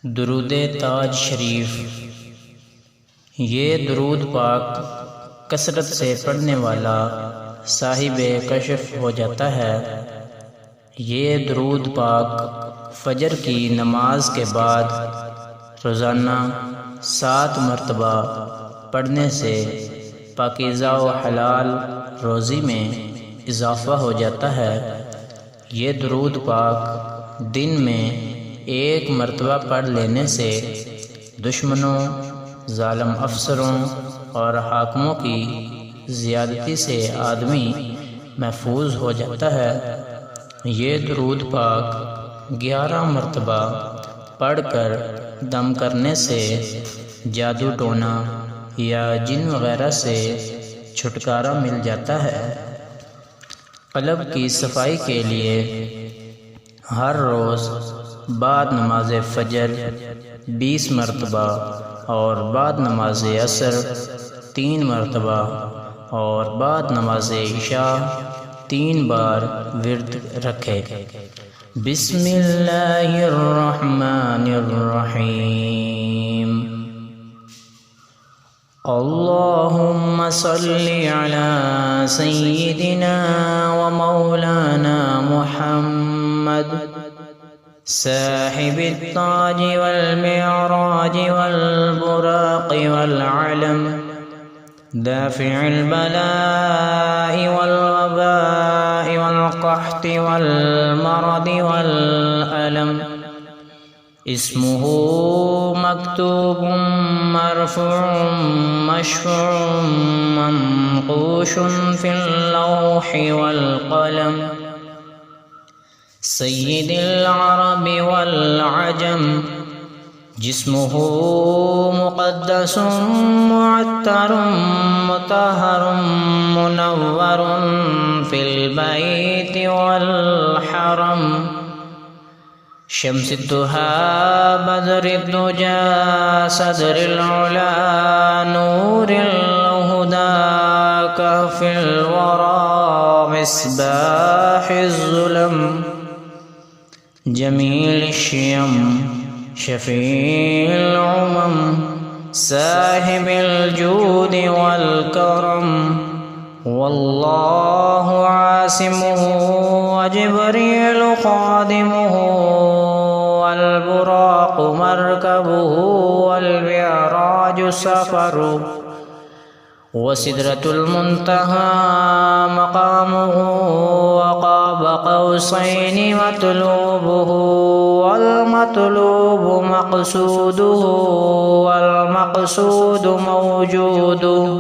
दुरूद ताज शरीफ। ये दुरूद पाक कसरत से पढ़ने वाला साहिब कशफ हो जाता है। ये दुरूद पाक फजर की नमाज के बाद रोज़ाना 7 मरतबा पढ़ने से पाकीज़ा व हलाल रोज़ी में इजाफ़ा हो जाता है। ये दुरूद पाक दिन में 1 मरतबा पढ़ लेने से दुश्मनों, ज़ालिम अफसरों और हाकिमों की ज़्यादती से आदमी महफूज हो जाता है। ये दुरूद पाक 11 मरतबा पढ़कर दम करने से जादू टोना या जिन वगैरह से छुटकारा मिल जाता है। क़ल्ब की सफाई के लिए हर रोज़ बाद नमाज फ़जर 20 मरतबा और बाद नमाज असर 3 मरतबा और बाद नमाज इशा 3 बार विर्द रखे। बिस्मिल्लाहिर्रहमानिर्रहीम। अल्लाहुम्मा सल्ली अला सय्यिदिना व मौलाना मुहम्मद साहिबित ताज वल मिअराज वल बुराक़ वल अलम दाफ़िअल बलाइ वल वबाइ वल क़हत वल मरद वल अलम इस्मुहु मक्तूबुम मरफ़ूउम मशफ़ूउम मंक़ूशुन फ़िल लौहि वल क़लम सय्यिदिल अरब वल अजम जिस्मुहु मुक़द्दसुम मुअत्तरुम मुतहहरुम मुनव्वरुन फ़िल बैत वल हरम शम्सिद दुहा बदरिद दुजा सदरिल उला नूरिल हुदा कहफ़िल वरा मिस्बाहिज़ ज़ुलम जमील शियम शफ़ील उमम साहिबिल जूद वल करम वल्लाहु आसिमुहु व जिब्रील ख़ादिमुहु वल बुराक़ मरकबुहु वल मिअराज सफ़रुहु व सिदरतुल मुंतहा मक़ामुहु व क़ाब क़ौसैनि मतलूबुहु वल मतलूबु मक़सूदुहु वल मक़सूदु मौजूदुहु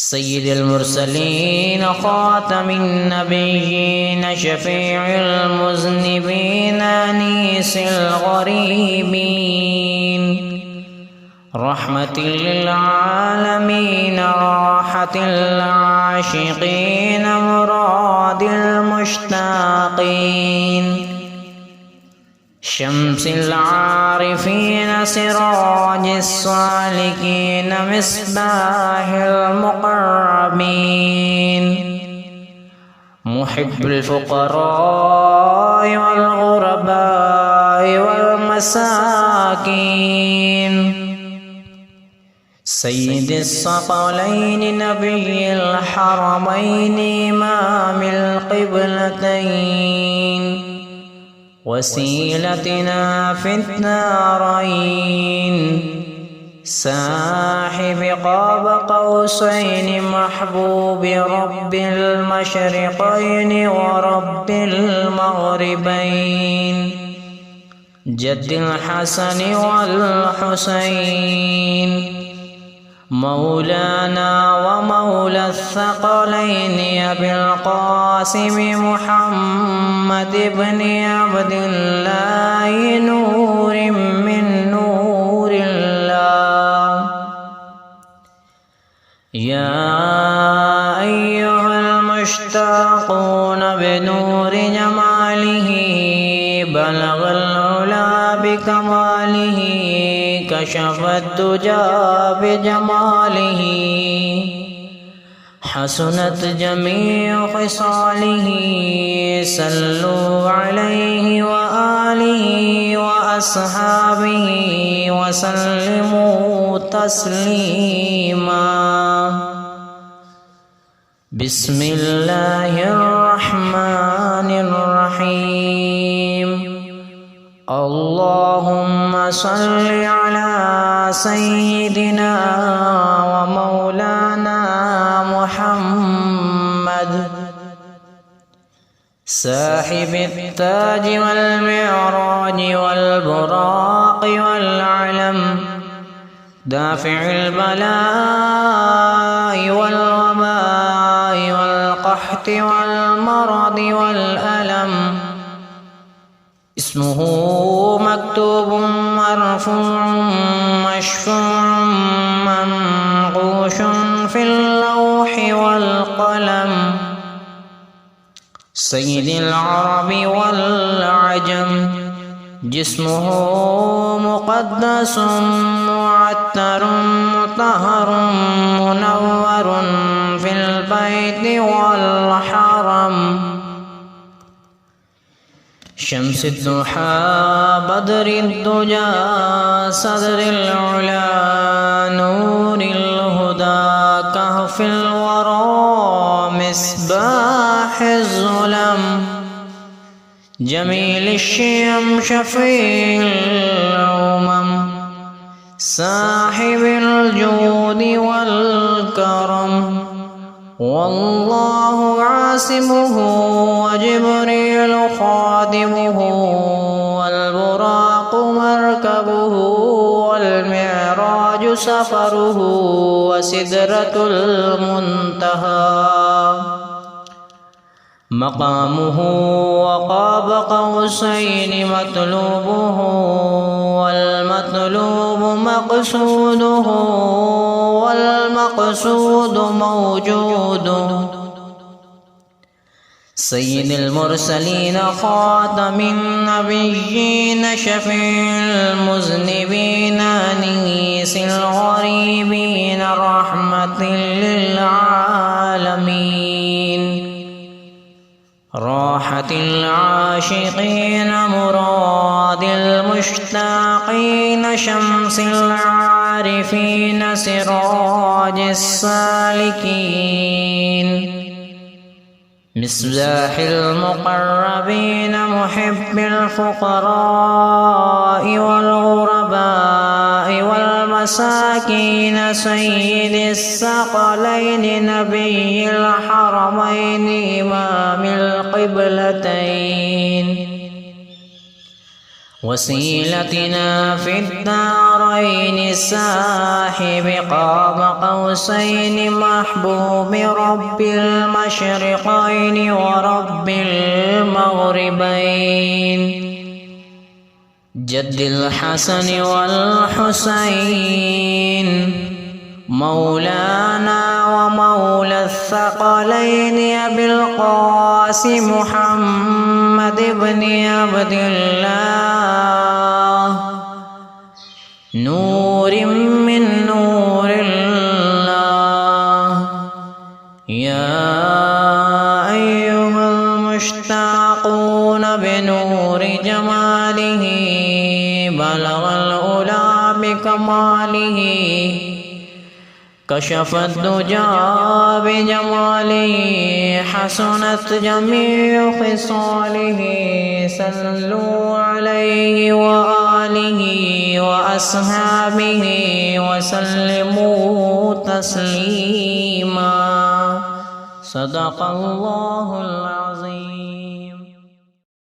सय्यिदिल मुरसलीन ख़ातमिन नबिय्यीन शफ़ीइल मुज़निबीन अनीसिल ग़रीबीन रहमतिल लिल आलमीन राहतिल आशिक़ीन मुरादिल मुश्ताक़ीन शम्सिल आरिफ़ीन सिराजिस सालिकीन मिस्बाहिल मुक़र्रबीन मुहिब्बुल फ़ुक़राइ वल ग़ुरबाइ वल मसाकीन सय्यिदिस सक़लैन नबिय्यिल हरमैन इमामिल क़िबलतैन वसीलतिना फिद्दारैन साहिब क़ाब क़ौसैन महबूब रब्बिल मशरिक़ैन व रब्बिल मग़रिबैन जद्दिल हसन वल हुसैन मौलाना व मौला थक़लैन अबिल क़ासिम मुहम्मद इब्न अब्दिल्लाह नूरिम मिन नूरिल्लाह या अय्युहल मुश्ताक़ून बिनूरि जमालिही बलगल उला बिकमालिही कशफ़द दुजा बिजमालिही हसनत जमीउ ख़िसालिही सल्लु अलैहि व आलिहि व وأصحابه وسلموا تسليما. بسم الله الرحمن الرحيم. اللهم صل على سيدنا ومولانا محمد صاحب التاج والمعراج والبراق والعلم، دافع البلاء والوباء والقحط والمرض والألم. اسمه مكتوب مرفوع مشفوع منقوش في اللوح والقلم. سيد العرب والعجم، جسمه مقدس معتر مطهر منور في البيت والحرم. شمس الضحى بدر الدجى صدر العلا نور الهدى كهف الورى مصباح الظلم. جميل الشيم شفيع الأمم صاحب الجود والكرم. والله عاصمه وجبريل خادمه والبراق مركبه والمعراج سفره وسدرة المنتهى مقامه. وقاب قوسين مطلوبه والمطلوب مقصوده والمقصود موجود. سيد المرسلين خاتم النبيين شفيع المذنبين أنيس الغريبين رحمة للعالمين. راحة العاشقين مراد المشتاقين شمس العارفين سراج السالكين. مصباح المقربين محب الفقراء والغرباء والمساكين. سيد الثقلين نبي الحرمين إمام القبلتين. وسيلتنا في الدارين صاحب قاب قوسين محبوب رب المشرقين ورب المغربين. جد الحسن والحسين مولانا ومولى الثقلين أبي القاسم محمد بن عبد الله نور من نور الله. يا أيها المشتاقون بنور جماله بلغ العلا بكماله. كشف الدجى بجماله حسنت جميع خصاله. صلوا عليه وآله وأصحابه وسلموا تسليما. صدق الله العظيم.